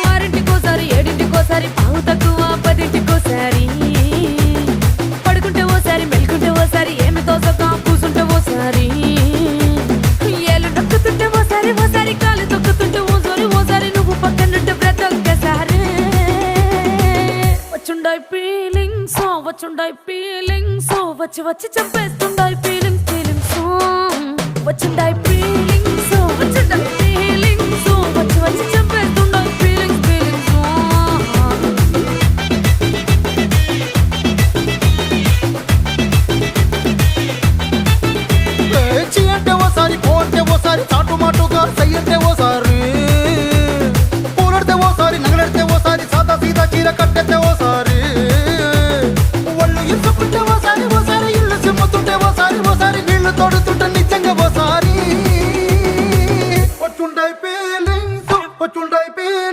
ఆరింటికోసారి ఏడింటికోసారి పావు తక్కువ పదింటికోసారి పడుకుంటే ఓసారి మెలుకుంటే ఓసారి ఏమి తోసక కూసుంటే ఓసారి ఏళ్ళు నొక్కుతుంటే ఓసారి ఓసారి కాలు తొక్కుతుంటే ఓసారి నువ్వు పక్కనుంటే బ్రతొక్కసారి వచ్చుండాయి ఫీలింగ్స్ వచ్చి వచ్చి చంపేస్తుండాయి ఫీలింగ్స్ వచ్చుండాయి ఫీలింగ్స్ వచ్చి వచ్చి చంపేస్తుండాయి ఫీలింగ్స్ చీ అంటే ఓసారి పో అంటే ఓసారి చాటు మాటుగా సై అంటే ఓసారి పూలడితే ఓసారి నగలడితే ఓసారి సాదా సీదా చీర కట్టెత్తే ఓసారి ఒళ్ళు ఇసుకుంటే ఓసారి ఇల్లు సిమ్ముతుంటే ఓసారి నీళ్లు తోడుతుంటే నిజంగా ఓసారి